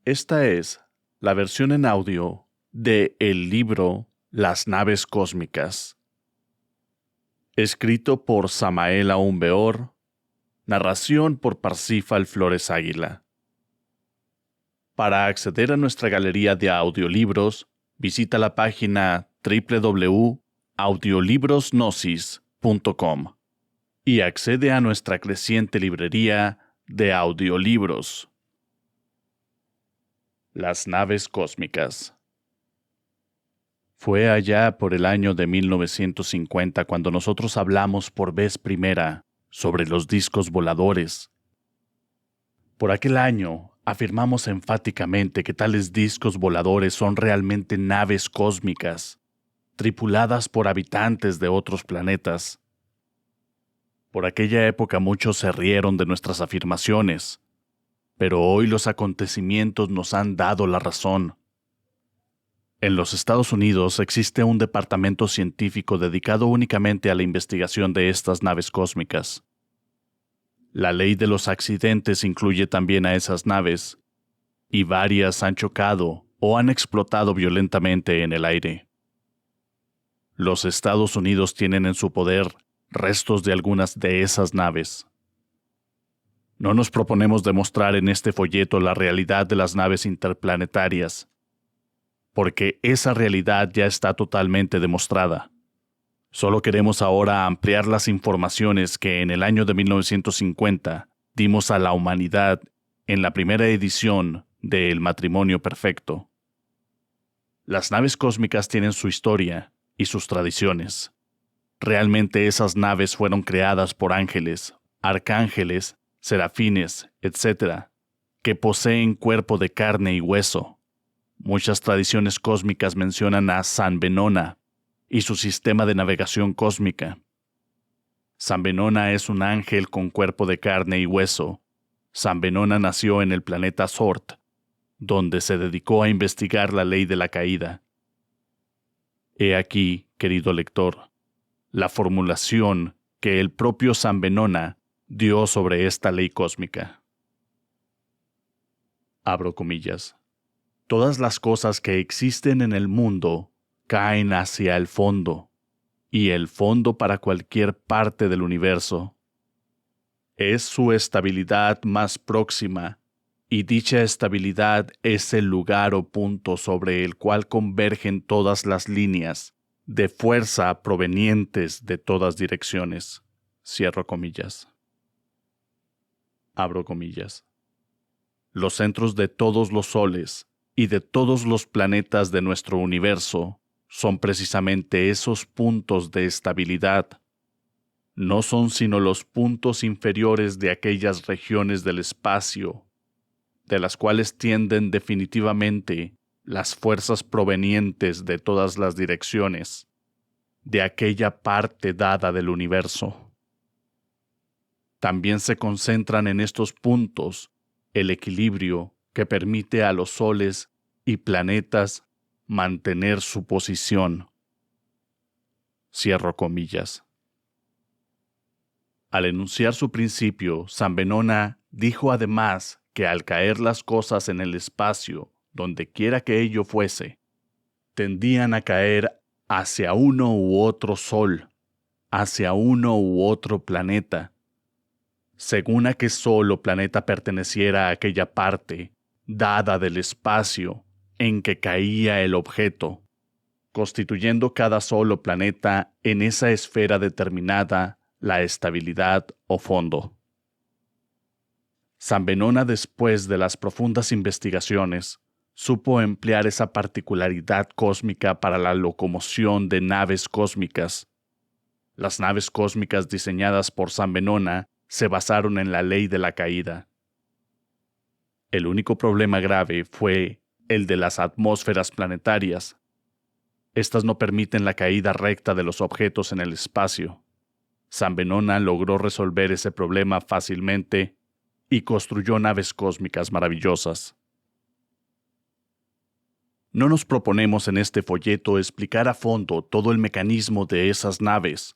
Esta es la versión en audio de el libro Las naves cósmicas, escrito por Samael Aumbeor, narración por Parsifal Flores Águila. Para acceder a nuestra galería de audiolibros, visita la página www.audiolibrosgnosis.com y accede a nuestra creciente librería de audiolibros. Las naves cósmicas. Fue allá por el año de 1950 cuando nosotros hablamos por vez primera sobre los discos voladores. Por aquel año, afirmamos enfáticamente que tales discos voladores son realmente naves cósmicas, tripuladas por habitantes de otros planetas. Por aquella época muchos se rieron de nuestras afirmaciones, pero hoy los acontecimientos nos han dado la razón. En los Estados Unidos existe un departamento científico dedicado únicamente a la investigación de estas naves cósmicas. La ley de los accidentes incluye también a esas naves, y varias han chocado o han explotado violentamente en el aire. Los Estados Unidos tienen en su poder restos de algunas de esas naves. No nos proponemos demostrar en este folleto la realidad de las naves interplanetarias, porque esa realidad ya está totalmente demostrada. Solo queremos ahora ampliar las informaciones que en el año de 1950 dimos a la humanidad en la primera edición de El Matrimonio Perfecto. Las naves cósmicas tienen su historia y sus tradiciones. Realmente esas naves fueron creadas por ángeles, arcángeles, serafines, etc., que poseen cuerpo de carne y hueso. Muchas tradiciones cósmicas mencionan a San Venona y su sistema de navegación cósmica. San Venona es un ángel con cuerpo de carne y hueso. San Venona nació en el planeta Sort, donde se dedicó a investigar la ley de la caída. He aquí, querido lector, la formulación que el propio San Venona dio sobre esta ley cósmica. Abro comillas. Todas las cosas que existen en el mundo caen hacia el fondo, y el fondo para cualquier parte del universo es su estabilidad más próxima, y dicha estabilidad es el lugar o punto sobre el cual convergen todas las líneas de fuerza provenientes de todas direcciones. Cierro comillas. Abro comillas. Los centros de todos los soles y de todos los planetas de nuestro universo son precisamente esos puntos de estabilidad. No son sino los puntos inferiores de aquellas regiones del espacio, de las cuales tienden definitivamente las fuerzas provenientes de todas las direcciones, de aquella parte dada del universo. También se concentran en estos puntos el equilibrio que permite a los soles y planetas mantener su posición. Cierro comillas. Al enunciar su principio, San Venona dijo además que al caer las cosas en el espacio, donde quiera que ello fuese, tendían a caer hacia uno u otro sol, hacia uno u otro planeta, según a qué sol o planeta perteneciera a aquella parte dada del espacio en que caía el objeto, constituyendo cada sol o planeta en esa esfera determinada la estabilidad o fondo. San Venona, después de las profundas investigaciones, supo emplear esa particularidad cósmica para la locomoción de naves cósmicas. Las naves cósmicas diseñadas por San Venona se basaron en la ley de la caída. El único problema grave fue el de las atmósferas planetarias. Estas no permiten la caída recta de los objetos en el espacio. San Venona logró resolver ese problema fácilmente y construyó naves cósmicas maravillosas. No nos proponemos en este folleto explicar a fondo todo el mecanismo de esas naves,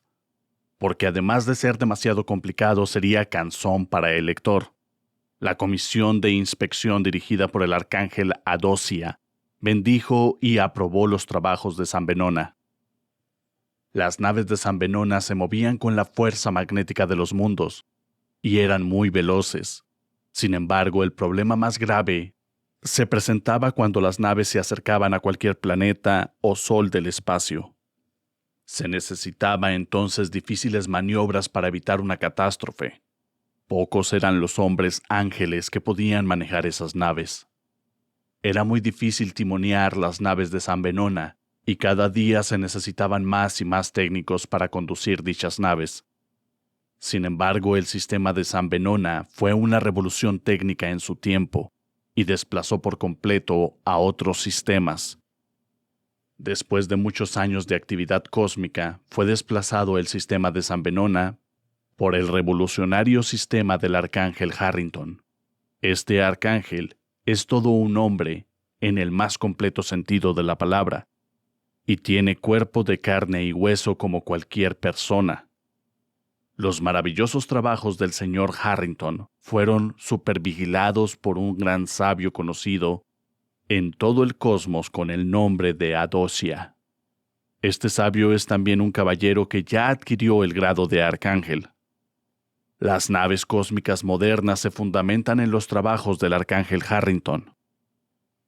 porque además de ser demasiado complicado sería cansón para el lector. La comisión de inspección dirigida por el arcángel Adocia bendijo y aprobó los trabajos de San Benona. Las naves de San Benona se movían con la fuerza magnética de los mundos y eran muy veloces. Sin embargo, el problema más grave se presentaba cuando las naves se acercaban a cualquier planeta o sol del espacio. Se necesitaba entonces difíciles maniobras para evitar una catástrofe. Pocos eran los hombres ángeles que podían manejar esas naves. Era muy difícil timonear las naves de San Benona, y cada día se necesitaban más y más técnicos para conducir dichas naves. Sin embargo, el sistema de San Benona fue una revolución técnica en su tiempo, y desplazó por completo a otros sistemas. Después de muchos años de actividad cósmica, fue desplazado el sistema de San Benona por el revolucionario sistema del arcángel Harrington. Este arcángel es todo un hombre en el más completo sentido de la palabra, y tiene cuerpo de carne y hueso como cualquier persona. Los maravillosos trabajos del señor Harrington fueron supervigilados por un gran sabio conocido en todo el cosmos con el nombre de Adocia. Este sabio es también un caballero que ya adquirió el grado de arcángel. Las naves cósmicas modernas se fundamentan en los trabajos del arcángel Harrington.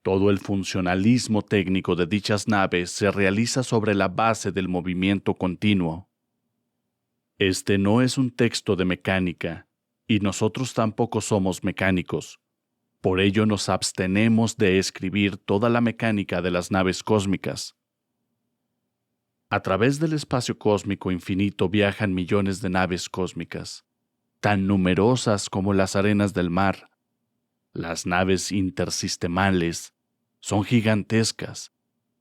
Todo el funcionalismo técnico de dichas naves se realiza sobre la base del movimiento continuo. Este no es un texto de mecánica, y nosotros tampoco somos mecánicos. Por ello nos abstenemos de escribir toda la mecánica de las naves cósmicas. A través del espacio cósmico infinito viajan millones de naves cósmicas, tan numerosas como las arenas del mar. Las naves intersistemales son gigantescas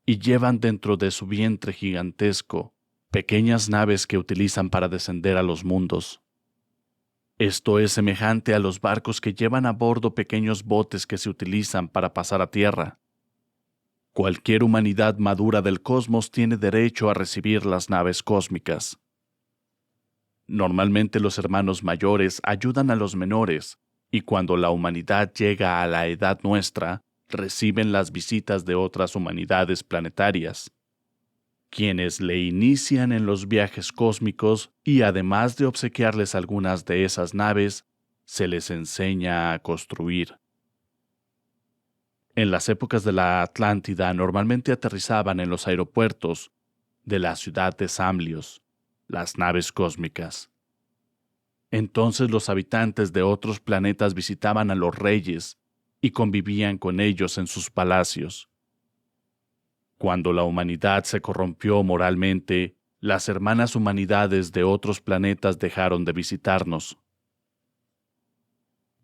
y llevan dentro de su vientre gigantesco pequeñas naves que utilizan para descender a los mundos. Esto es semejante a los barcos que llevan a bordo pequeños botes que se utilizan para pasar a tierra. Cualquier humanidad madura del cosmos tiene derecho a recibir las naves cósmicas. Normalmente los hermanos mayores ayudan a los menores, y cuando la humanidad llega a la edad nuestra, reciben las visitas de otras humanidades planetarias, quienes le inician en los viajes cósmicos y además de obsequiarles algunas de esas naves, se les enseña a construir. En las épocas de la Atlántida normalmente aterrizaban en los aeropuertos de la ciudad de Samlios las naves cósmicas. Entonces los habitantes de otros planetas visitaban a los reyes y convivían con ellos en sus palacios. Cuando la humanidad se corrompió moralmente, las hermanas humanidades de otros planetas dejaron de visitarnos.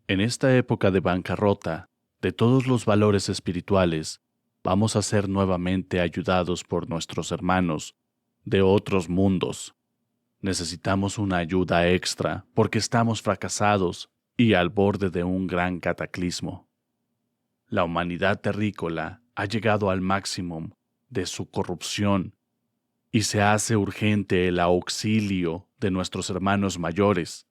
En esta época de bancarrota, de todos los valores espirituales, vamos a ser nuevamente ayudados por nuestros hermanos de otros mundos. Necesitamos una ayuda extra porque estamos fracasados y al borde de un gran cataclismo. La humanidad terrícola ha llegado al máximo de su corrupción y se hace urgente el auxilio de nuestros hermanos mayores.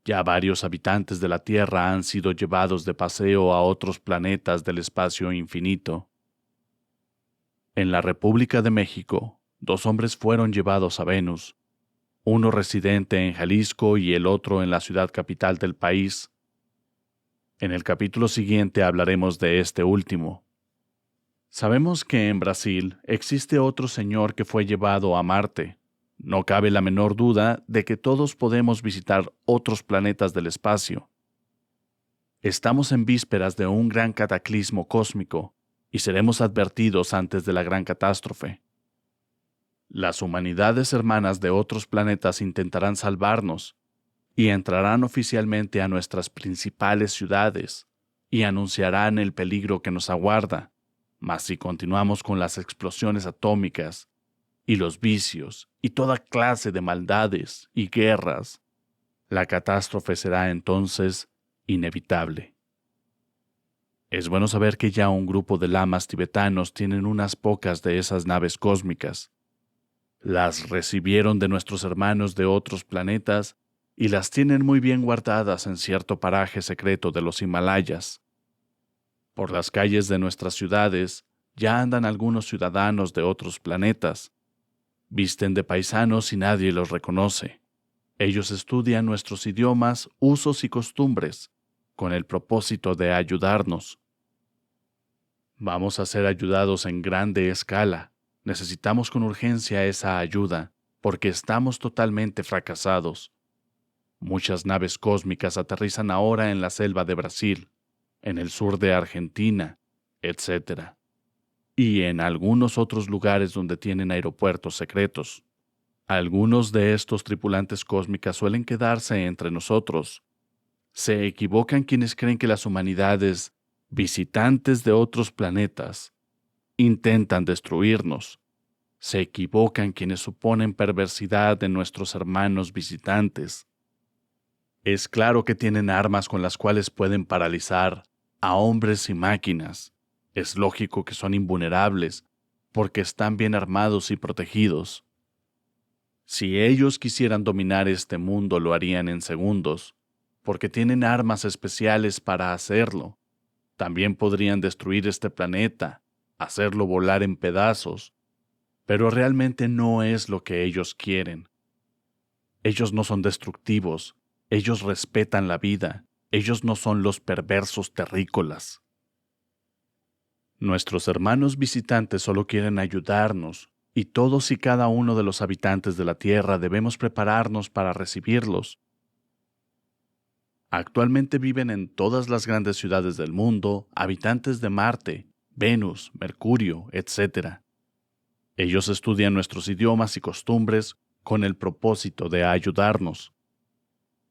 Ya varios habitantes de la Tierra han sido llevados de paseo a otros planetas del espacio infinito. En la República de México, 2 hombres fueron llevados a Venus, uno residente en Jalisco y el otro en la ciudad capital del país. En el capítulo siguiente hablaremos de este último. Sabemos que en Brasil existe otro señor que fue llevado a Marte. No cabe la menor duda de que todos podemos visitar otros planetas del espacio. Estamos en vísperas de un gran cataclismo cósmico y seremos advertidos antes de la gran catástrofe. Las humanidades hermanas de otros planetas intentarán salvarnos y entrarán oficialmente a nuestras principales ciudades y anunciarán el peligro que nos aguarda. Mas si continuamos con las explosiones atómicas y los vicios y toda clase de maldades y guerras, la catástrofe será entonces inevitable. Es bueno saber que ya un grupo de lamas tibetanos tienen unas pocas de esas naves cósmicas. Las recibieron de nuestros hermanos de otros planetas y las tienen muy bien guardadas en cierto paraje secreto de los Himalayas. Por las calles de nuestras ciudades ya andan algunos ciudadanos de otros planetas. Visten de paisanos y nadie los reconoce. Ellos estudian nuestros idiomas, usos y costumbres, con el propósito de ayudarnos. Vamos a ser ayudados en grande escala. Necesitamos con urgencia esa ayuda, porque estamos totalmente fracasados. Muchas naves cósmicas aterrizan ahora en la selva de Brasil, en el sur de Argentina, etc. Y en algunos otros lugares donde tienen aeropuertos secretos. Algunos de estos tripulantes cósmicas suelen quedarse entre nosotros. Se equivocan quienes creen que las humanidades, visitantes de otros planetas, intentan destruirnos. Se equivocan quienes suponen perversidad en nuestros hermanos visitantes. Es claro que tienen armas con las cuales pueden paralizar a hombres y máquinas. Es lógico que son invulnerables, porque están bien armados y protegidos. Si ellos quisieran dominar este mundo, lo harían en segundos, porque tienen armas especiales para hacerlo. También podrían destruir este planeta, hacerlo volar en pedazos, pero realmente no es lo que ellos quieren. Ellos no son destructivos, ellos respetan la vida, ellos no son los perversos terrícolas. Nuestros hermanos visitantes solo quieren ayudarnos, y todos y cada uno de los habitantes de la Tierra debemos prepararnos para recibirlos. Actualmente viven en todas las grandes ciudades del mundo habitantes de Marte, Venus, Mercurio, etc. Ellos estudian nuestros idiomas y costumbres con el propósito de ayudarnos.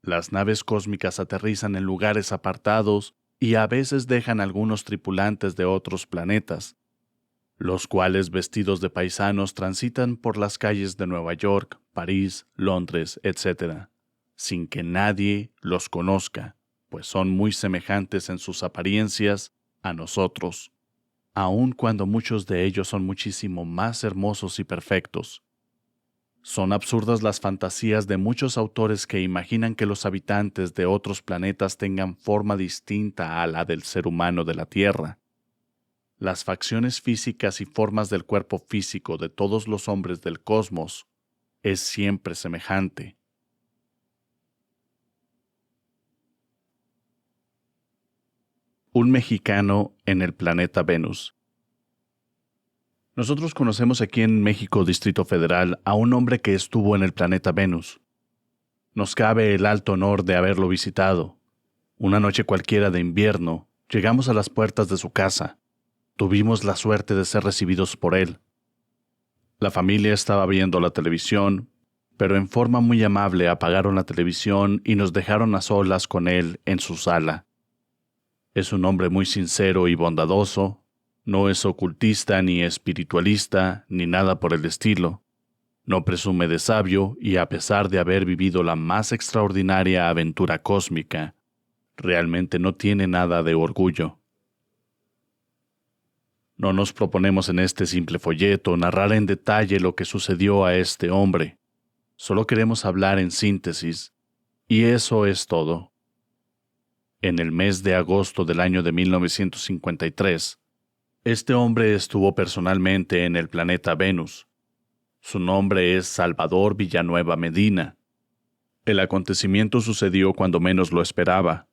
Las naves cósmicas aterrizan en lugares apartados y a veces dejan algunos tripulantes de otros planetas, los cuales vestidos de paisanos transitan por las calles de Nueva York, París, Londres, etc., sin que nadie los conozca, pues son muy semejantes en sus apariencias a nosotros, aun cuando muchos de ellos son muchísimo más hermosos y perfectos. Son absurdas las fantasías de muchos autores que imaginan que los habitantes de otros planetas tengan forma distinta a la del ser humano de la Tierra. Las facciones físicas y formas del cuerpo físico de todos los hombres del cosmos es siempre semejante. Un mexicano en el planeta Venus. Nosotros conocemos aquí en México, Distrito Federal, a un hombre que estuvo en el planeta Venus. Nos cabe el alto honor de haberlo visitado. Una noche cualquiera de invierno, llegamos a las puertas de su casa. Tuvimos la suerte de ser recibidos por él. La familia estaba viendo la televisión, pero en forma muy amable apagaron la televisión y nos dejaron a solas con él en su sala. Es un hombre muy sincero y bondadoso, no es ocultista ni espiritualista ni nada por el estilo. No presume de sabio y a pesar de haber vivido la más extraordinaria aventura cósmica, realmente no tiene nada de orgullo. No nos proponemos en este simple folleto narrar en detalle lo que sucedió a este hombre. Solo queremos hablar en síntesis, y eso es todo. En el mes de agosto del año de 1953, este hombre estuvo personalmente en el planeta Venus. Su nombre es Salvador Villanueva Medina. El acontecimiento sucedió cuando menos lo esperaba.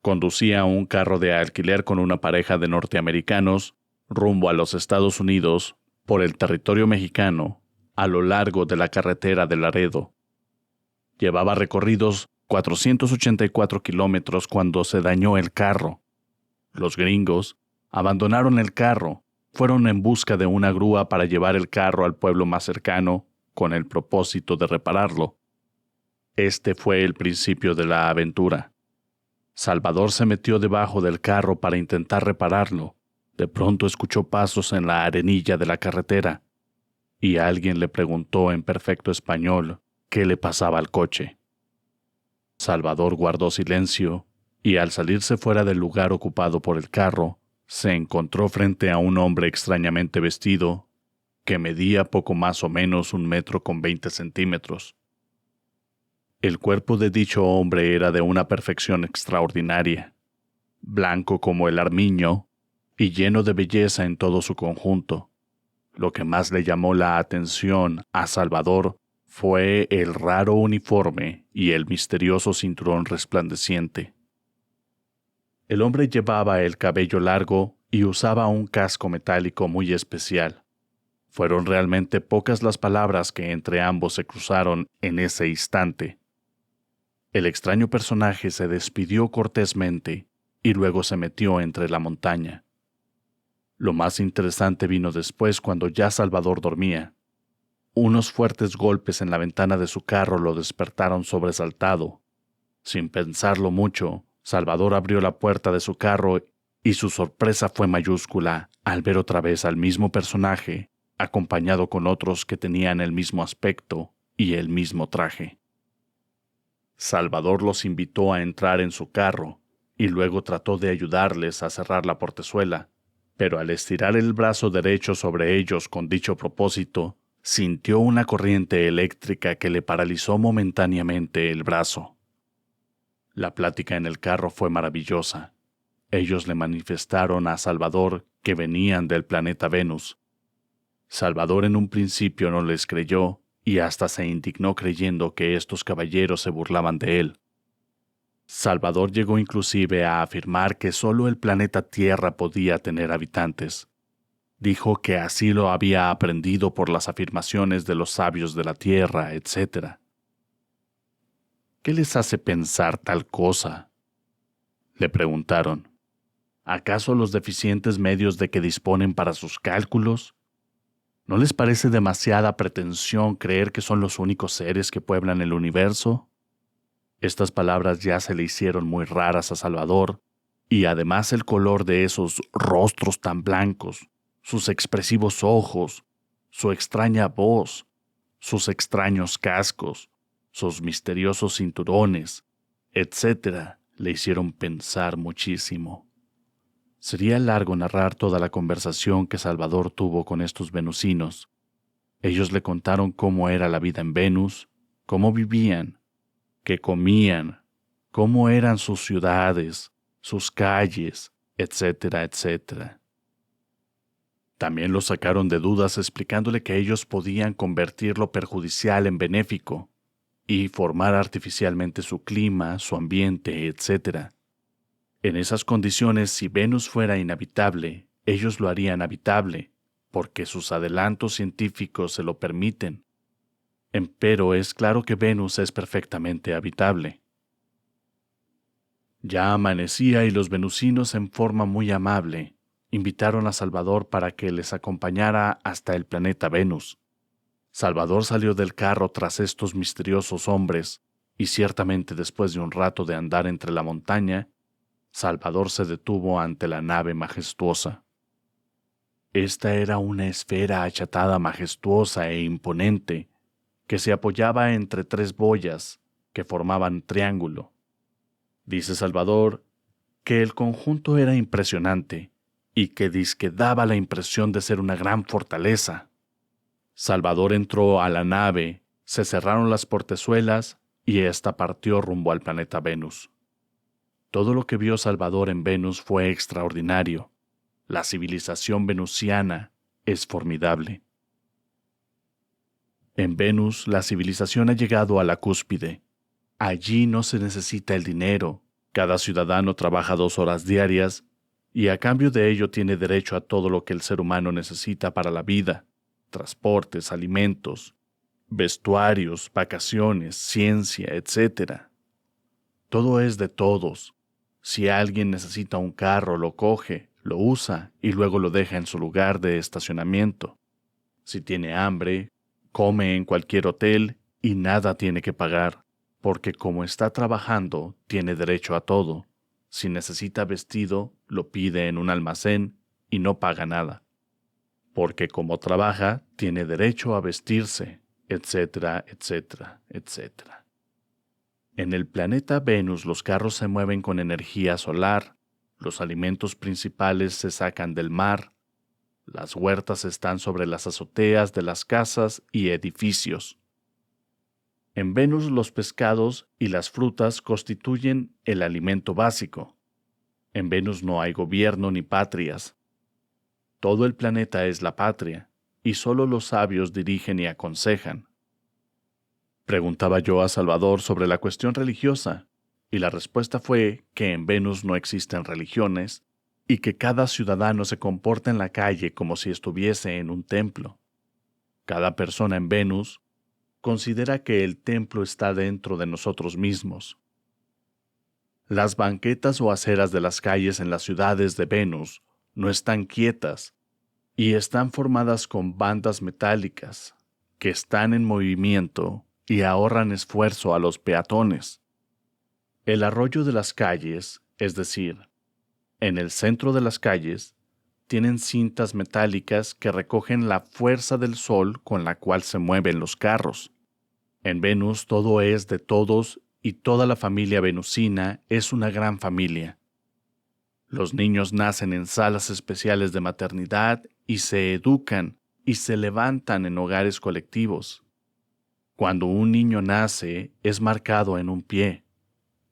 Conducía un carro de alquiler con una pareja de norteamericanos rumbo a los Estados Unidos por el territorio mexicano a lo largo de la carretera de Laredo. Llevaba recorridos 484 kilómetros cuando se dañó el carro. Los gringos abandonaron el carro, fueron en busca de una grúa para llevar el carro al pueblo más cercano con el propósito de repararlo. Este fue el principio de la aventura. Salvador se metió debajo del carro para intentar repararlo. De pronto escuchó pasos en la arenilla de la carretera y alguien le preguntó en perfecto español qué le pasaba al coche. Salvador guardó silencio y al salirse fuera del lugar ocupado por el carro, se encontró frente a un hombre extrañamente vestido que medía poco más o menos 1,20 m. El cuerpo de dicho hombre era de una perfección extraordinaria, blanco como el armiño y lleno de belleza en todo su conjunto. Lo que más le llamó la atención a Salvador fue el raro uniforme y el misterioso cinturón resplandeciente. El hombre llevaba el cabello largo y usaba un casco metálico muy especial. Fueron realmente pocas las palabras que entre ambos se cruzaron en ese instante. El extraño personaje se despidió cortésmente y luego se metió entre la montaña. Lo más interesante vino después cuando ya Salvador dormía. Unos fuertes golpes en la ventana de su carro lo despertaron sobresaltado. Sin pensarlo mucho, Salvador abrió la puerta de su carro y su sorpresa fue mayúscula al ver otra vez al mismo personaje, acompañado con otros que tenían el mismo aspecto y el mismo traje. Salvador los invitó a entrar en su carro y luego trató de ayudarles a cerrar la portezuela, pero al estirar el brazo derecho sobre ellos con dicho propósito, sintió una corriente eléctrica que le paralizó momentáneamente el brazo. La plática en el carro fue maravillosa. Ellos le manifestaron a Salvador que venían del planeta Venus. Salvador en un principio no les creyó y hasta se indignó creyendo que estos caballeros se burlaban de él. Salvador llegó inclusive a afirmar que solo el planeta Tierra podía tener habitantes. Dijo que así lo había aprendido por las afirmaciones de los sabios de la Tierra, etc. ¿Qué les hace pensar tal cosa?, le preguntaron. ¿Acaso los deficientes medios de que disponen para sus cálculos? ¿No les parece demasiada pretensión creer que son los únicos seres que pueblan el universo? Estas palabras ya se le hicieron muy raras a Salvador, y además el color de esos rostros tan blancos, sus expresivos ojos, su extraña voz, sus extraños cascos, sus misteriosos cinturones, etc., le hicieron pensar muchísimo. Sería largo narrar toda la conversación que Salvador tuvo con estos venusinos. Ellos le contaron cómo era la vida en Venus, cómo vivían, qué comían, cómo eran sus ciudades, sus calles, etcétera, etcétera. También lo sacaron de dudas explicándole que ellos podían convertir lo perjudicial en benéfico y formar artificialmente su clima, su ambiente, etcétera. En esas condiciones, si Venus fuera inhabitable, ellos lo harían habitable, porque sus adelantos científicos se lo permiten. Empero es claro que Venus es perfectamente habitable. Ya amanecía y los venusinos, en forma muy amable, invitaron a Salvador para que les acompañara hasta el planeta Venus. Salvador salió del carro tras estos misteriosos hombres, y ciertamente después de un rato de andar entre la montaña, Salvador se detuvo ante la nave majestuosa. Esta era una esfera achatada majestuosa e imponente, que se apoyaba entre tres boyas que formaban triángulo. Dice Salvador que el conjunto era impresionante y que dizque daba la impresión de ser una gran fortaleza. Salvador entró a la nave, se cerraron las portezuelas y ésta partió rumbo al planeta Venus. Todo lo que vio Salvador en Venus fue extraordinario. La civilización venusiana es formidable. En Venus, la civilización ha llegado a la cúspide. Allí no se necesita el dinero. Cada ciudadano trabaja 2 horas diarias y a cambio de ello tiene derecho a todo lo que el ser humano necesita para la vida: transportes, alimentos, vestuarios, vacaciones, ciencia, etc. Todo es de todos. Si alguien necesita un carro, lo coge, lo usa y luego lo deja en su lugar de estacionamiento. Si tiene hambre, come en cualquier hotel y nada tiene que pagar, porque como está trabajando, tiene derecho a todo. Si necesita vestido, lo pide en un almacén y no paga nada, porque como trabaja, tiene derecho a vestirse, etcétera, etcétera, etcétera. En el planeta Venus los carros se mueven con energía solar, los alimentos principales se sacan del mar, las huertas están sobre las azoteas de las casas y edificios. En Venus los pescados y las frutas constituyen el alimento básico. En Venus no hay gobierno ni patrias. Todo el planeta es la patria, y solo los sabios dirigen y aconsejan. Preguntaba yo a Salvador sobre la cuestión religiosa, y la respuesta fue que en Venus no existen religiones y que cada ciudadano se comporta en la calle como si estuviese en un templo. Cada persona en Venus considera que el templo está dentro de nosotros mismos. Las banquetas o aceras de las calles en las ciudades de Venus no están quietas y están formadas con bandas metálicas que están en movimiento y ahorran esfuerzo a los peatones. El arroyo de las calles, es decir, en el centro de las calles, tienen cintas metálicas que recogen la fuerza del sol con la cual se mueven los carros. En Venus todo es de todos y toda la familia venusina es una gran familia. Los niños nacen en salas especiales de maternidad y se educan y se levantan en hogares colectivos. Cuando un niño nace, es marcado en un pie.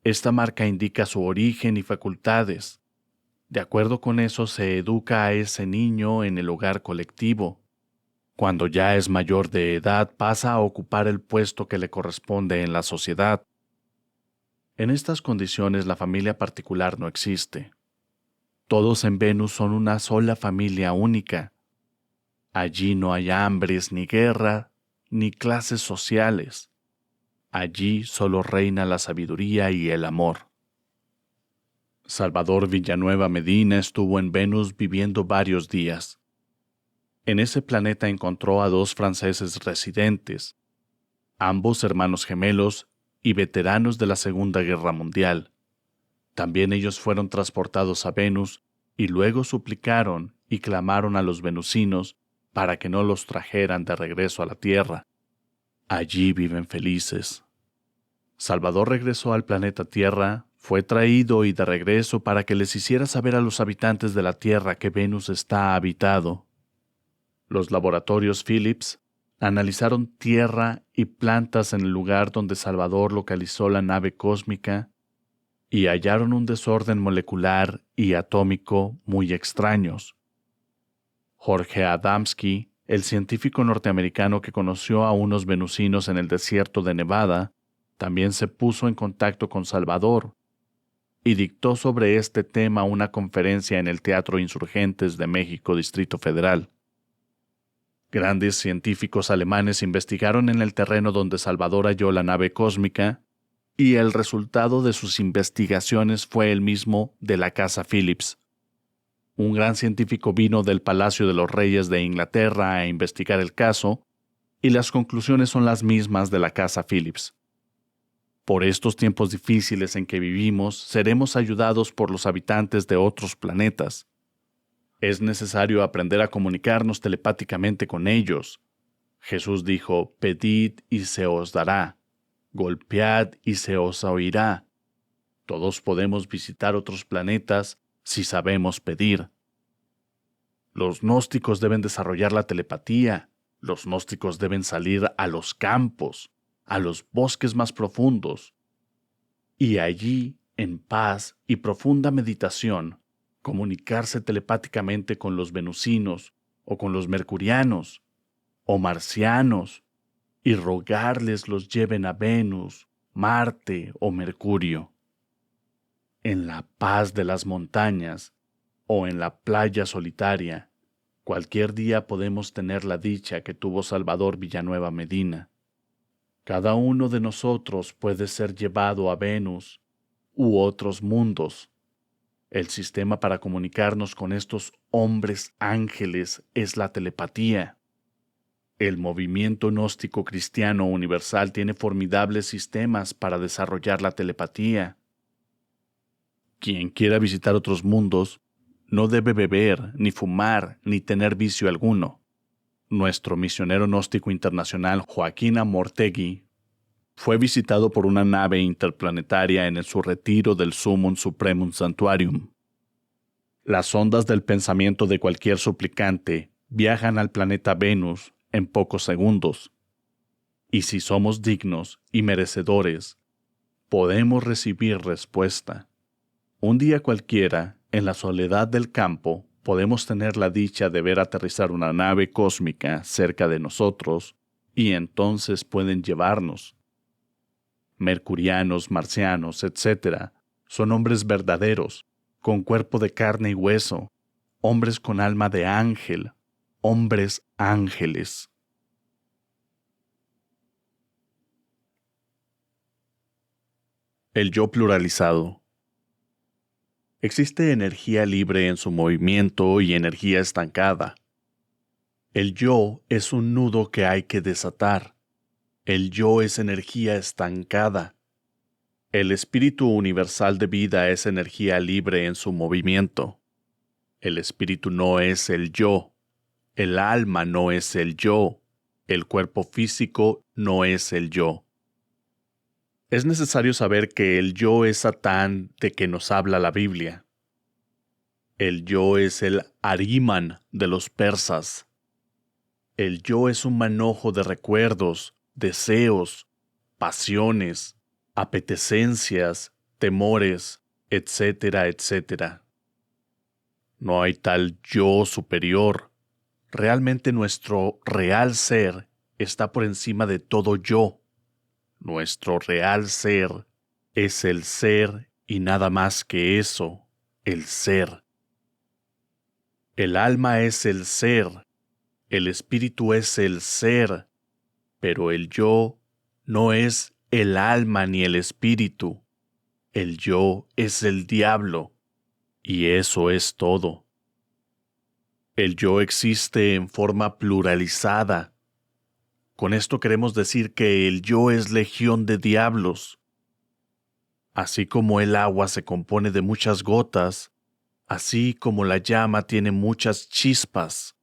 Esta marca indica su origen y facultades. De acuerdo con eso se educa a ese niño en el hogar colectivo. Cuando ya es mayor de edad pasa a ocupar el puesto que le corresponde en la sociedad. En estas condiciones la familia particular no existe. Todos en Venus son una sola familia única. Allí no hay hambres ni guerra, ni clases sociales. Allí solo reina la sabiduría y el amor. Salvador Villanueva Medina estuvo en Venus viviendo varios días. En ese planeta encontró a 2 franceses residentes, ambos hermanos gemelos y veteranos de la Segunda Guerra Mundial. También ellos fueron transportados a Venus y luego suplicaron y clamaron a los venusinos para que no los trajeran de regreso a la Tierra. Allí viven felices. Salvador regresó al planeta Tierra, fue traído y de regreso para que les hiciera saber a los habitantes de la Tierra que Venus está habitado. Los laboratorios Phillips analizaron tierra y plantas en el lugar donde Salvador localizó la nave cósmica y hallaron un desorden molecular y atómico muy extraños. Jorge Adamski, el científico norteamericano que conoció a unos venusinos en el desierto de Nevada, también se puso en contacto con Salvador y dictó sobre este tema una conferencia en el Teatro Insurgentes de México, Distrito Federal. Grandes científicos alemanes investigaron en el terreno donde Salvador halló la nave cósmica y el resultado de sus investigaciones fue el mismo de la Casa Phillips. Un gran científico vino del Palacio de los Reyes de Inglaterra a investigar el caso y las conclusiones son las mismas de la Casa Phillips. Por estos tiempos difíciles en que vivimos, seremos ayudados por los habitantes de otros planetas. Es necesario aprender a comunicarnos telepáticamente con ellos. Jesús dijo, pedid y se os dará, golpead y se os oirá. Todos podemos visitar otros planetas si sabemos pedir. Los gnósticos deben desarrollar la telepatía. Los gnósticos deben salir a los campos, a los bosques más profundos, y allí, en paz y profunda meditación, comunicarse telepáticamente con los venusinos o con los mercurianos o marcianos y rogarles los lleven a Venus, Marte o Mercurio. En la paz de las montañas o en la playa solitaria, cualquier día podemos tener la dicha que tuvo Salvador Villanueva Medina. Cada uno de nosotros puede ser llevado a Venus u otros mundos. El sistema para comunicarnos con estos hombres ángeles es la telepatía. El movimiento gnóstico cristiano universal tiene formidables sistemas para desarrollar la telepatía. Quien quiera visitar otros mundos no debe beber, ni fumar, ni tener vicio alguno. Nuestro misionero gnóstico internacional Joaquín Amortegui fue visitado por una nave interplanetaria en su retiro del Summum Supremum Sanctuarium. Las ondas del pensamiento de cualquier suplicante viajan al planeta Venus en pocos segundos. Y si somos dignos y merecedores, podemos recibir respuesta. Un día cualquiera, en la soledad del campo, podemos tener la dicha de ver aterrizar una nave cósmica cerca de nosotros, y entonces pueden llevarnos. Mercurianos, marcianos, etc., son hombres verdaderos, con cuerpo de carne y hueso, hombres con alma de ángel, hombres ángeles. El yo pluralizado. Existe energía libre en su movimiento y energía estancada. El yo es un nudo que hay que desatar. El yo es energía estancada. El espíritu universal de vida es energía libre en su movimiento. El espíritu no es el yo. El alma no es el yo. El cuerpo físico no es el yo. Es necesario saber que el yo es Satán de que nos habla la Biblia. El yo es el Ahriman de los persas. El yo es un manojo de recuerdos, deseos, pasiones, apetecencias, temores, etcétera, etcétera. No hay tal yo superior. Realmente nuestro real ser está por encima de todo yo. Nuestro real ser es el ser y nada más que eso, el ser. El alma es el ser, el espíritu es el ser, pero el yo no es el alma ni el espíritu. El yo es el diablo, y eso es todo. El yo existe en forma pluralizada. Con esto queremos decir que el yo es legión de diablos. Así como el agua se compone de muchas gotas, así como la llama tiene muchas chispas,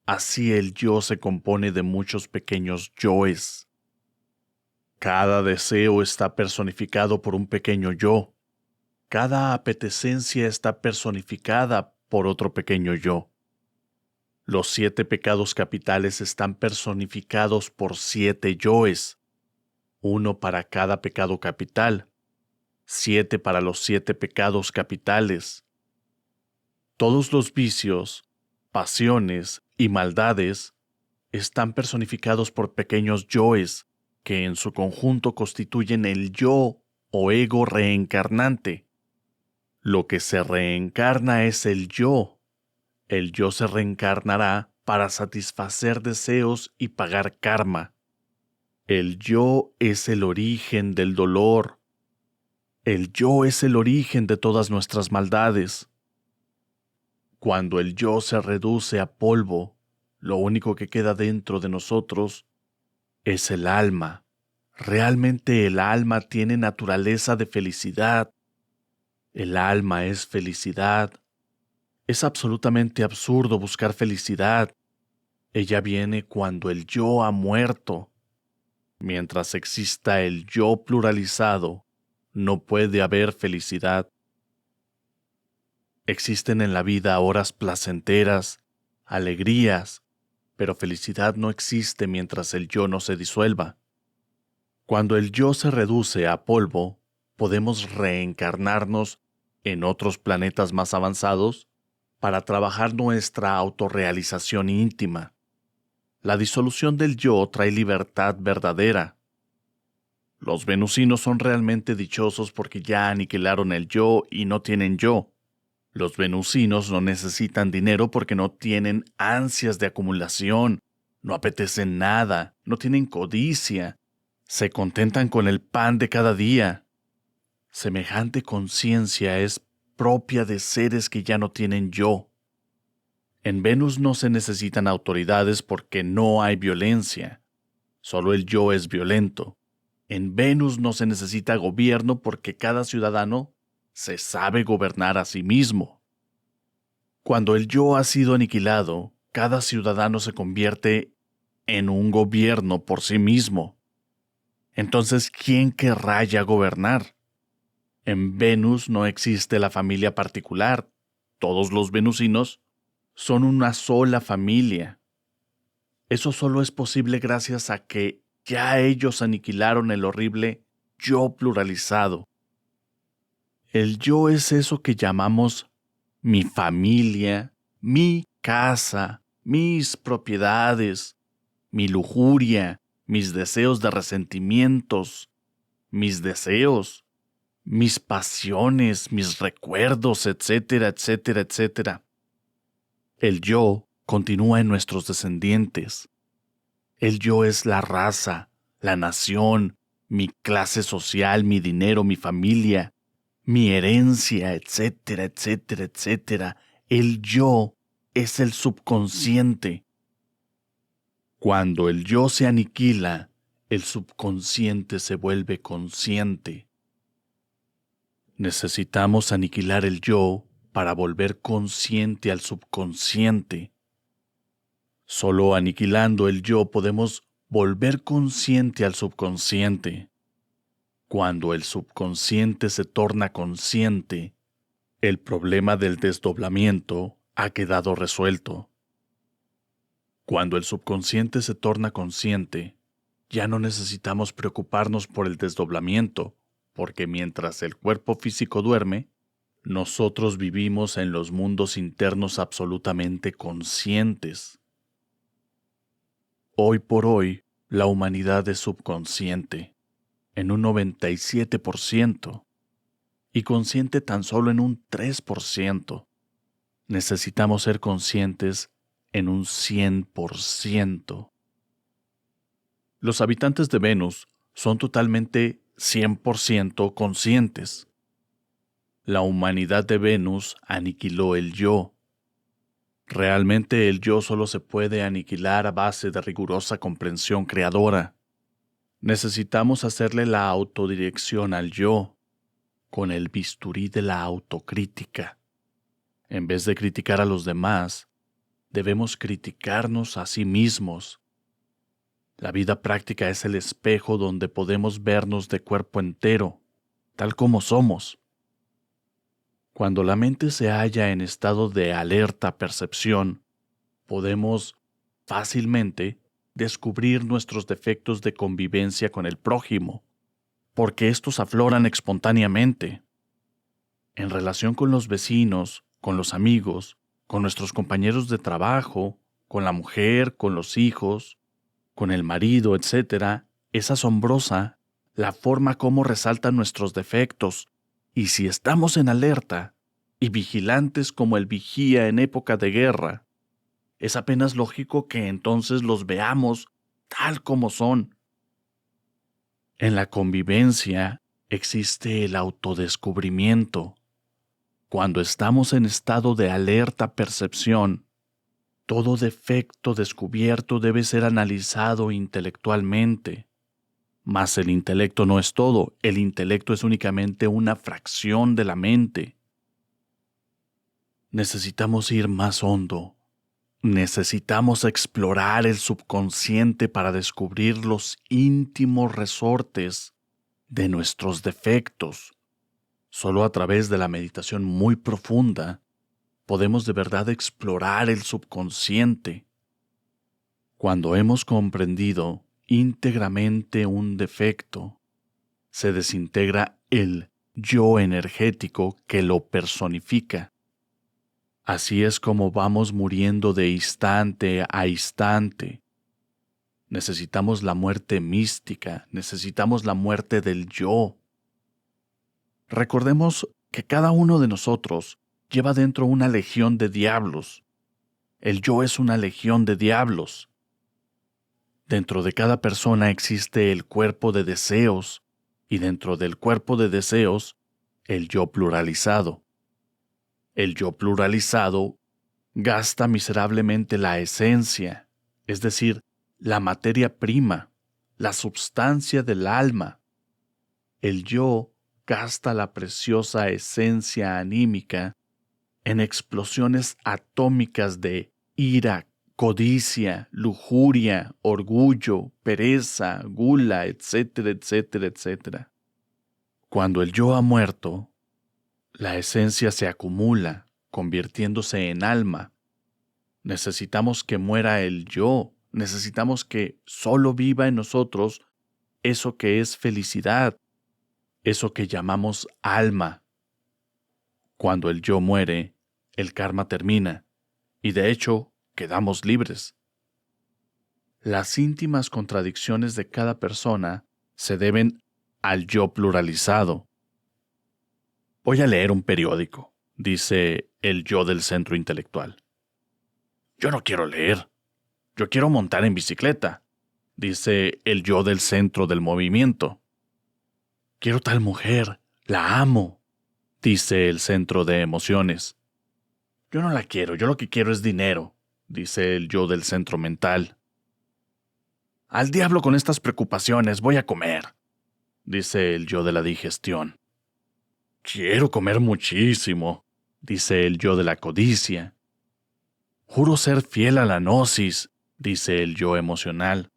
así el yo se compone de muchos pequeños yoes. Cada deseo está personificado por un pequeño yo. Cada apetecencia está personificada por otro pequeño yo. Los 7 pecados capitales están personificados por 7 yoes, uno para cada pecado capital, 7 para los 7 pecados capitales. Todos los vicios, pasiones y maldades están personificados por pequeños yoes que en su conjunto constituyen el yo o ego reencarnante. Lo que se reencarna es el yo. El yo se reencarnará para satisfacer deseos y pagar karma. El yo es el origen del dolor. El yo es el origen de todas nuestras maldades. Cuando el yo se reduce a polvo, lo único que queda dentro de nosotros es el alma. Realmente el alma tiene naturaleza de felicidad. El alma es felicidad. Es absolutamente absurdo buscar felicidad. Ella viene cuando el yo ha muerto. Mientras exista el yo pluralizado, no puede haber felicidad. Existen en la vida horas placenteras, alegrías, pero felicidad no existe mientras el yo no se disuelva. Cuando el yo se reduce a polvo, podemos reencarnarnos en otros planetas más avanzados para trabajar nuestra autorrealización íntima. La disolución del yo trae libertad verdadera. Los venusinos son realmente dichosos porque ya aniquilaron el yo y no tienen yo. Los venusinos no necesitan dinero porque no tienen ansias de acumulación, no apetecen nada, no tienen codicia, se contentan con el pan de cada día. Semejante conciencia es propia de seres que ya no tienen yo. En Venus no se necesitan autoridades porque no hay violencia. Solo el yo es violento. En Venus no se necesita gobierno porque cada ciudadano se sabe gobernar a sí mismo. Cuando el yo ha sido aniquilado, cada ciudadano se convierte en un gobierno por sí mismo. Entonces, ¿quién querrá ya gobernar? En Venus no existe la familia particular. Todos los venusinos son una sola familia. Eso solo es posible gracias a que Ya ellos aniquilaron el horrible yo pluralizado. El yo es eso que llamamos mi familia, mi casa, mis propiedades, mi lujuria, mis deseos de resentimientos, mis deseos, mis pasiones, mis recuerdos, etcétera, etcétera, etcétera. El yo continúa en nuestros descendientes. El yo es la raza, la nación, mi clase social, mi dinero, mi familia, mi herencia, etcétera, etcétera, etcétera. El yo es el subconsciente. Cuando el yo se aniquila, el subconsciente se vuelve consciente. Necesitamos aniquilar el yo para volver consciente al subconsciente. Solo aniquilando el yo podemos volver consciente al subconsciente. Cuando el subconsciente se torna consciente, el problema del desdoblamiento ha quedado resuelto. Cuando el subconsciente se torna consciente, ya no necesitamos preocuparnos por el desdoblamiento, porque mientras el cuerpo físico duerme, nosotros vivimos en los mundos internos absolutamente conscientes. Hoy por hoy, la humanidad es subconsciente, en un 97%, y consciente tan solo en un 3%. Necesitamos ser conscientes en un 100%. Los habitantes de Venus son totalmente 100% conscientes. La humanidad de Venus aniquiló el yo. Realmente el yo solo se puede aniquilar a base de rigurosa comprensión creadora. Necesitamos hacerle la autodirección al yo, con el bisturí de la autocrítica. En vez de criticar a los demás, debemos criticarnos a sí mismos. La vida práctica es el espejo donde podemos vernos de cuerpo entero, tal como somos. Cuando la mente se halla en estado de alerta percepción, podemos fácilmente descubrir nuestros defectos de convivencia con el prójimo, porque estos afloran espontáneamente. En relación con los vecinos, con los amigos, con nuestros compañeros de trabajo, con la mujer, con los hijos, con el marido, etc., es asombrosa la forma como resaltan nuestros defectos, y si estamos en alerta y vigilantes como el vigía en época de guerra, es apenas lógico que entonces los veamos tal como son. En la convivencia existe el autodescubrimiento. Cuando estamos en estado de alerta percepción, todo defecto descubierto debe ser analizado intelectualmente. Mas el intelecto no es todo, el intelecto es únicamente una fracción de la mente. Necesitamos ir más hondo. Necesitamos explorar el subconsciente para descubrir los íntimos resortes de nuestros defectos. Solo a través de la meditación muy profunda podemos de verdad explorar el subconsciente. Cuando hemos comprendido íntegramente un defecto, se desintegra el yo energético que lo personifica. Así es como vamos muriendo de instante a instante. Necesitamos la muerte mística, necesitamos la muerte del yo. Recordemos que cada uno de nosotros lleva dentro una legión de diablos. El yo es una legión de diablos. Dentro de cada persona existe el cuerpo de deseos, y dentro del cuerpo de deseos, el yo pluralizado. El yo pluralizado gasta miserablemente la esencia, es decir, la materia prima, la substancia del alma. El yo gasta la preciosa esencia anímica en explosiones atómicas de ira, codicia, lujuria, orgullo, pereza, gula, etcétera, etcétera, etcétera. Cuando el yo ha muerto, la esencia se acumula, convirtiéndose en alma. Necesitamos que muera el yo, necesitamos que solo viva en nosotros eso que es felicidad, eso que llamamos alma. Cuando el yo muere, el karma termina, y de hecho, quedamos libres. Las íntimas contradicciones de cada persona se deben al yo pluralizado. Voy a leer un periódico, dice el yo del centro intelectual. Yo no quiero leer, yo quiero montar en bicicleta, dice el yo del centro del movimiento. Quiero tal mujer, la amo, dice el centro de emociones. Yo no la quiero, yo lo que quiero es dinero, dice el yo del centro mental. Al diablo con estas preocupaciones, voy a comer, dice el yo de la digestión. Quiero comer muchísimo, dice el yo de la codicia. Juro ser fiel a la gnosis, dice el yo emocional.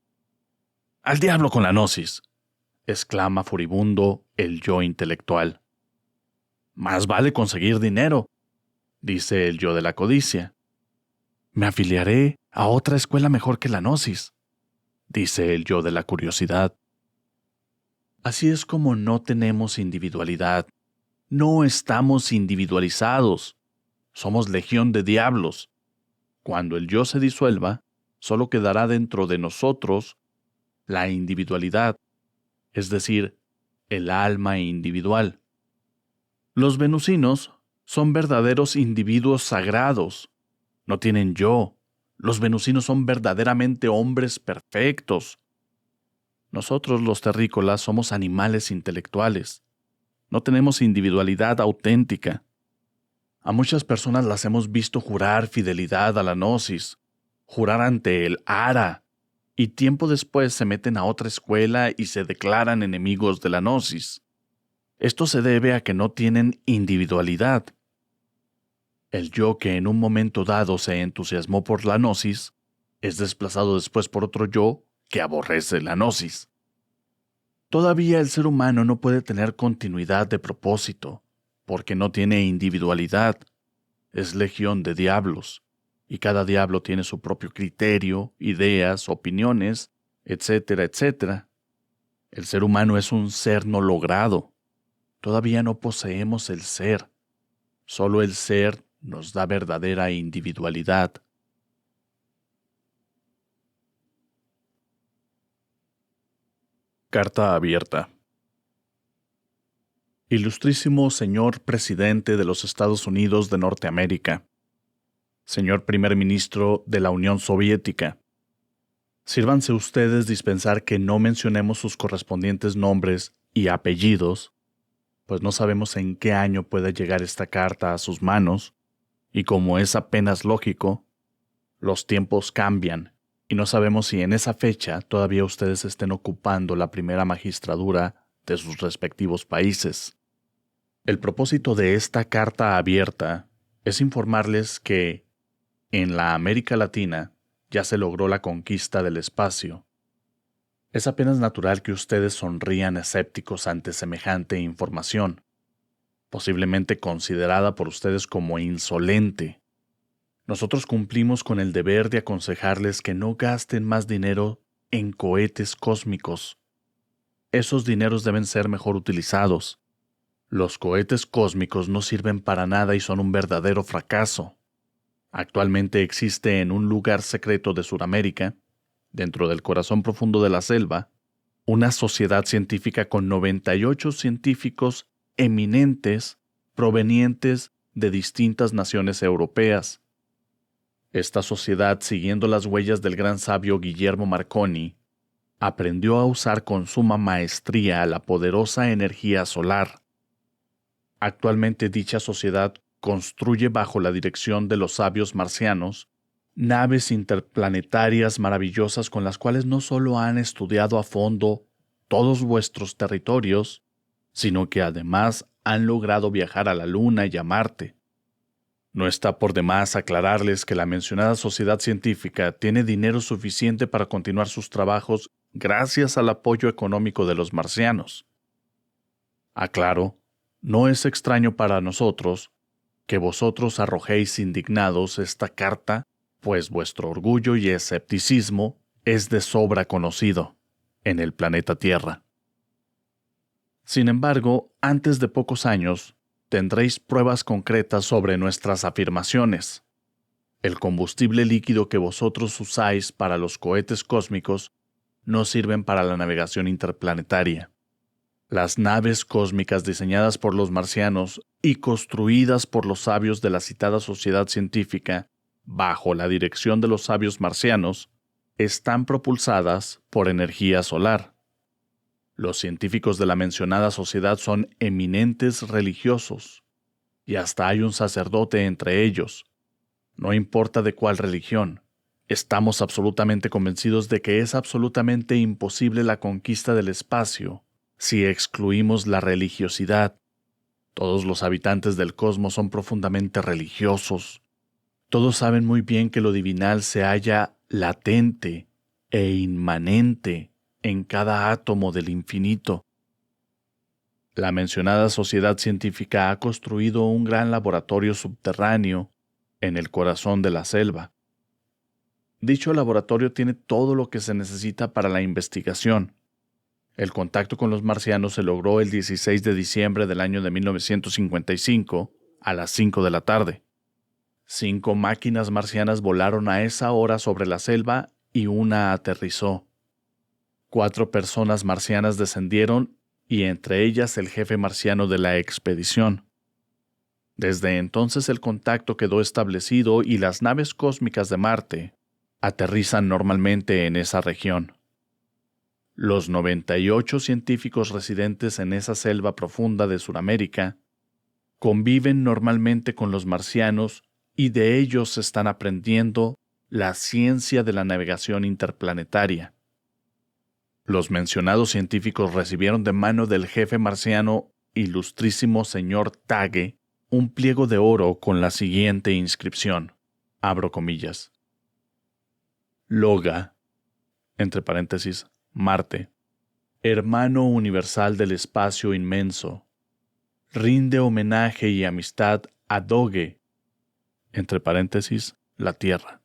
Al diablo con la gnosis, exclama furibundo el yo intelectual. Más vale conseguir dinero, dice el yo de la codicia. Me afiliaré a otra escuela mejor que la gnosis, dice el yo de la curiosidad. Así es como no tenemos individualidad. No estamos individualizados. Somos legión de diablos. Cuando el yo se disuelva, solo quedará dentro de nosotros la individualidad, es decir, el alma individual. Los venusinos son verdaderos individuos sagrados. No tienen yo. Los venusinos son verdaderamente hombres perfectos. Nosotros los terrícolas somos animales intelectuales. No tenemos individualidad auténtica. A muchas personas las hemos visto jurar fidelidad a la gnosis, jurar ante el Ara, y tiempo después se meten a otra escuela y se declaran enemigos de la gnosis. Esto se debe a que no tienen individualidad. El yo que en un momento dado se entusiasmó por la gnosis es desplazado después por otro yo que aborrece la gnosis. Todavía el ser humano no puede tener continuidad de propósito, porque no tiene individualidad. Es legión de diablos, y cada diablo tiene su propio criterio, ideas, opiniones, etcétera, etcétera. El ser humano es un ser no logrado. Todavía no poseemos el ser. Solo el ser nos da verdadera individualidad. Carta abierta. Ilustrísimo señor presidente de los Estados Unidos de Norteamérica, señor primer ministro de la Unión Soviética, sírvanse ustedes dispensar que no mencionemos sus correspondientes nombres y apellidos, pues no sabemos en qué año puede llegar esta carta a sus manos, y como es apenas lógico, los tiempos cambian, y no sabemos si en esa fecha todavía ustedes estén ocupando la primera magistradura de sus respectivos países. El propósito de esta carta abierta es informarles que, en la América Latina, ya se logró la conquista del espacio. Es apenas natural que ustedes sonrían escépticos ante semejante información, posiblemente considerada por ustedes como insolente. Nosotros cumplimos con el deber de aconsejarles que no gasten más dinero en cohetes cósmicos. Esos dineros deben ser mejor utilizados. Los cohetes cósmicos no sirven para nada y son un verdadero fracaso. Actualmente existe en un lugar secreto de Sudamérica, dentro del corazón profundo de la selva, una sociedad científica con 98 científicos eminentes provenientes de distintas naciones europeas. Esta sociedad, siguiendo las huellas del gran sabio Guillermo Marconi, aprendió a usar con suma maestría la poderosa energía solar. Actualmente dicha sociedad construye bajo la dirección de los sabios marcianos naves interplanetarias maravillosas con las cuales no solo han estudiado a fondo todos vuestros territorios, sino que además han logrado viajar a la Luna y a Marte. No está por demás aclararles que la mencionada sociedad científica tiene dinero suficiente para continuar sus trabajos gracias al apoyo económico de los marcianos. Aclaro, no es extraño para nosotros que vosotros arrojéis indignados esta carta, pues vuestro orgullo y escepticismo es de sobra conocido en el planeta Tierra. Sin embargo, antes de pocos años, tendréis pruebas concretas sobre nuestras afirmaciones. El combustible líquido que vosotros usáis para los cohetes cósmicos no sirven para la navegación interplanetaria. Las naves cósmicas diseñadas por los marcianos y construidas por los sabios de la citada sociedad científica, bajo la dirección de los sabios marcianos, están propulsadas por energía solar. Los científicos de la mencionada sociedad son eminentes religiosos, y hasta hay un sacerdote entre ellos. No importa de cuál religión, estamos absolutamente convencidos de que es absolutamente imposible la conquista del espacio si excluimos la religiosidad. Todos los habitantes del cosmos son profundamente religiosos. Todos saben muy bien que lo divinal se halla latente e inmanente en cada átomo del infinito. La mencionada sociedad científica ha construido un gran laboratorio subterráneo en el corazón de la selva. Dicho laboratorio tiene todo lo que se necesita para la investigación. El contacto con los marcianos se logró el 16 de diciembre del año de 1955 a las 5 de la tarde. 5 máquinas marcianas volaron a esa hora sobre la selva y una aterrizó. 4 personas marcianas descendieron y entre ellas el jefe marciano de la expedición. Desde entonces el contacto quedó establecido y las naves cósmicas de Marte aterrizan normalmente en esa región. Los 98 científicos residentes en esa selva profunda de Sudamérica conviven normalmente con los marcianos y de ellos están aprendiendo la ciencia de la navegación interplanetaria. Los mencionados científicos recibieron de mano del jefe marciano, ilustrísimo señor Tage, un pliego de oro con la siguiente inscripción, abro comillas: Loga, entre paréntesis, Marte, hermano universal del espacio inmenso, rinde homenaje y amistad a Doge, entre paréntesis, la Tierra,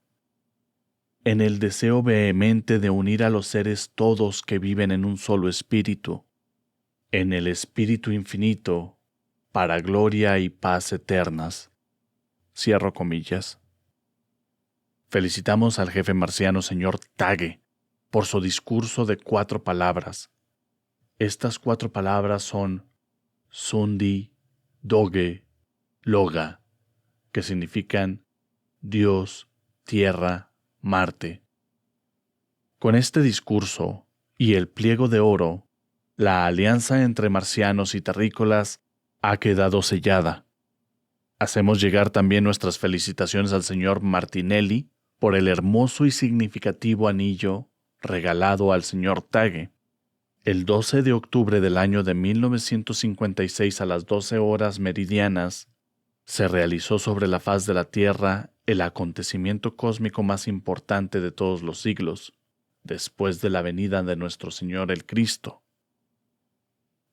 en el deseo vehemente de unir a los seres todos que viven en un solo espíritu, en el espíritu infinito, para gloria y paz eternas. Cierro comillas. Felicitamos al jefe marciano señor Tage por su discurso de 4 palabras. Estas 4 palabras son Sundi, Doge, Loga, que significan Dios, Tierra, Marte. Con este discurso y el pliego de oro, la alianza entre marcianos y terrícolas ha quedado sellada. Hacemos llegar también nuestras felicitaciones al señor Martinelli por el hermoso y significativo anillo regalado al señor Tage. El 12 de octubre del año de 1956 a las 12 horas meridianas, se realizó sobre la faz de la Tierra el acontecimiento cósmico más importante de todos los siglos, después de la venida de nuestro Señor el Cristo.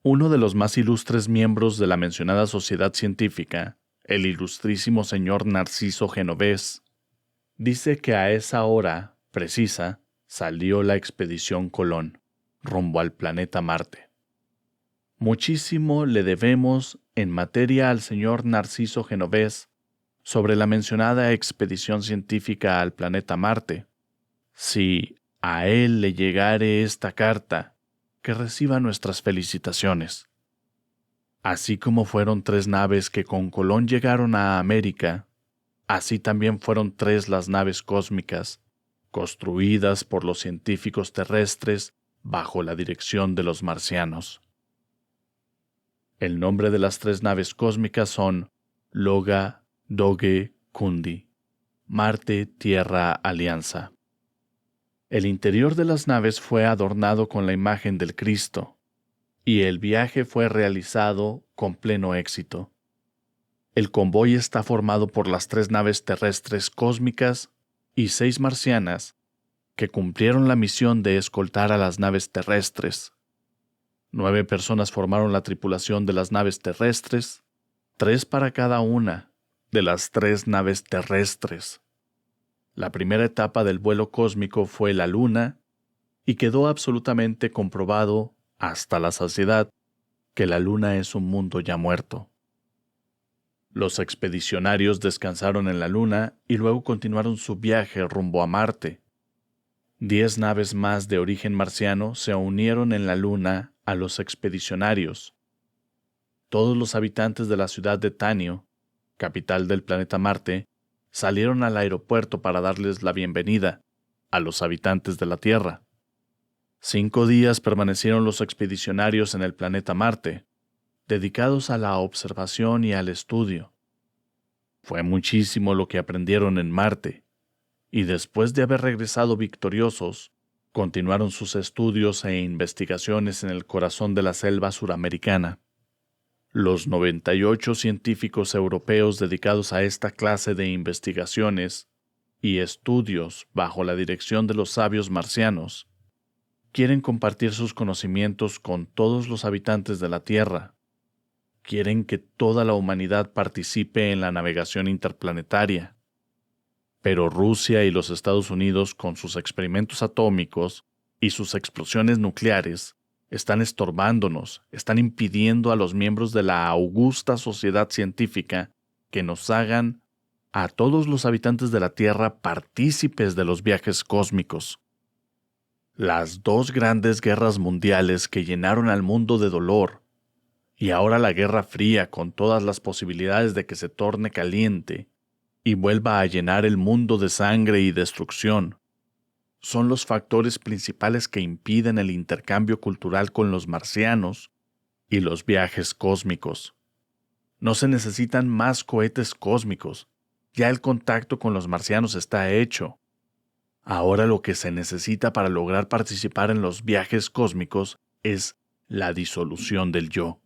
Uno de los más ilustres miembros de la mencionada sociedad científica, el ilustrísimo señor Narciso Genovés, dice que a esa hora precisa salió la expedición Colón, rumbo al planeta Marte. Muchísimo le debemos en materia al señor Narciso Genovés sobre la mencionada expedición científica al planeta Marte. Si a él le llegare esta carta, que reciba nuestras felicitaciones. Así como fueron 3 naves que con Colón llegaron a América, así también fueron 3 las naves cósmicas, construidas por los científicos terrestres bajo la dirección de los marcianos. El nombre de las 3 naves cósmicas son Loga, Doge, Kundi, Marte, Tierra, Alianza. El interior de las naves fue adornado con la imagen del Cristo, y el viaje fue realizado con pleno éxito. El convoy está formado por las 3 naves terrestres cósmicas y 6 marcianas que cumplieron la misión de escoltar a las naves terrestres. 9 personas formaron la tripulación de las naves terrestres, 3 para cada una de las 3 naves terrestres. La primera etapa del vuelo cósmico fue la Luna y quedó absolutamente comprobado, hasta la saciedad, que la Luna es un mundo ya muerto. Los expedicionarios descansaron en la Luna y luego continuaron su viaje rumbo a Marte. 10 naves más de origen marciano se unieron en la Luna a los expedicionarios. Todos los habitantes de la ciudad de Tanio, capital del planeta Marte, salieron al aeropuerto para darles la bienvenida a los habitantes de la Tierra. 5 días permanecieron los expedicionarios en el planeta Marte, dedicados a la observación y al estudio. Fue muchísimo lo que aprendieron en Marte, y después de haber regresado victoriosos, continuaron sus estudios e investigaciones en el corazón de la selva suramericana. Los 98 científicos europeos dedicados a esta clase de investigaciones y estudios bajo la dirección de los sabios marcianos quieren compartir sus conocimientos con todos los habitantes de la Tierra. Quieren que toda la humanidad participe en la navegación interplanetaria. Pero Rusia y los Estados Unidos, con sus experimentos atómicos y sus explosiones nucleares, están estorbándonos, están impidiendo a los miembros de la augusta sociedad científica que nos hagan a todos los habitantes de la Tierra partícipes de los viajes cósmicos. Las 2 grandes guerras mundiales que llenaron al mundo de dolor, y ahora la Guerra Fría con todas las posibilidades de que se torne caliente y vuelva a llenar el mundo de sangre y destrucción, son los factores principales que impiden el intercambio cultural con los marcianos y los viajes cósmicos. No se necesitan más cohetes cósmicos, ya el contacto con los marcianos está hecho. Ahora lo que se necesita para lograr participar en los viajes cósmicos es la disolución del yo.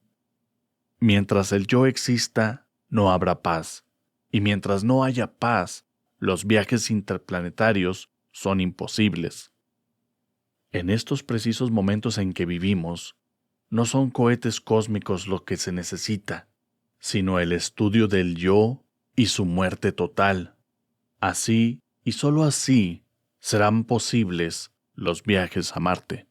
Mientras el yo exista, no habrá paz. Y mientras no haya paz, los viajes interplanetarios son imposibles. En estos precisos momentos en que vivimos, no son cohetes cósmicos lo que se necesita, sino el estudio del yo y su muerte total. Así, y sólo así, serán posibles los viajes a Marte.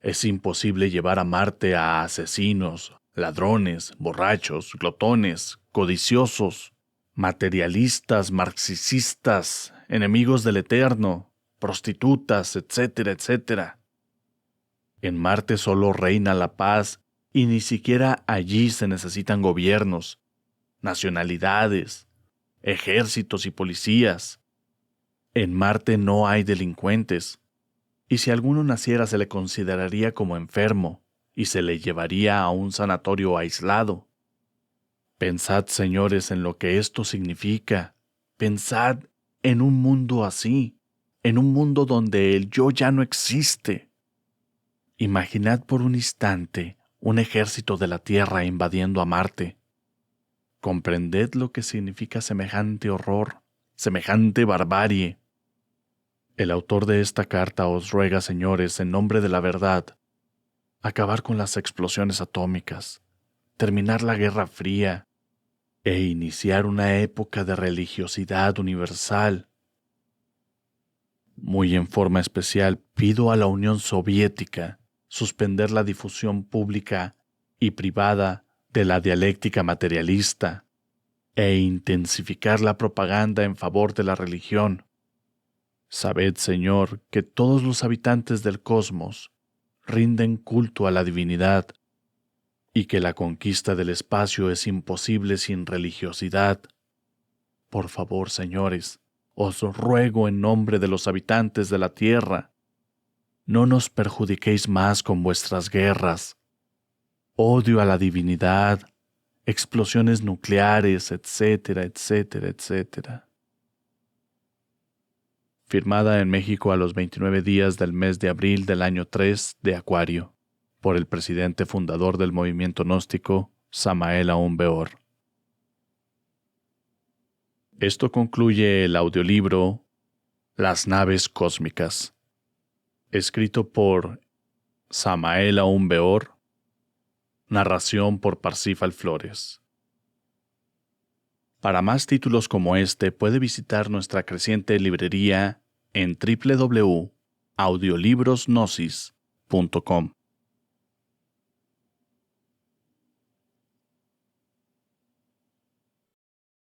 Es imposible llevar a Marte a asesinos, ladrones, borrachos, glotones, codiciosos, materialistas, marxistas, enemigos del Eterno, prostitutas, etcétera, etcétera. En Marte solo reina la paz y ni siquiera allí se necesitan gobiernos, nacionalidades, ejércitos y policías. En Marte no hay delincuentes, y si alguno naciera se le consideraría como enfermo y se le llevaría a un sanatorio aislado. Pensad, señores, en lo que esto significa. Pensad en un mundo así, en un mundo donde el yo ya no existe. Imaginad por un instante un ejército de la Tierra invadiendo a Marte. Comprended lo que significa semejante horror, semejante barbarie. El autor de esta carta os ruega, señores, en nombre de la verdad, acabar con las explosiones atómicas, terminar la Guerra Fría e iniciar una época de religiosidad universal. Muy en forma especial pido a la Unión Soviética suspender la difusión pública y privada de la dialéctica materialista e intensificar la propaganda en favor de la religión. Sabed, Señor, que todos los habitantes del cosmos rinden culto a la divinidad y que la conquista del espacio es imposible sin religiosidad. Por favor, señores, os ruego en nombre de los habitantes de la tierra, no nos perjudiquéis más con vuestras guerras, odio a la divinidad, explosiones nucleares, etcétera, etcétera, etcétera. Firmada en México a los 29 días del mes de abril del año 3 de Acuario, por el presidente fundador del movimiento gnóstico, Samael Aún Weor. Esto concluye el audiolibro Las naves cósmicas, escrito por Samael Aún Weor, narración por Parsifal Flores. Para más títulos como este, puede visitar nuestra creciente librería en www.audiolibrosgnosis.com.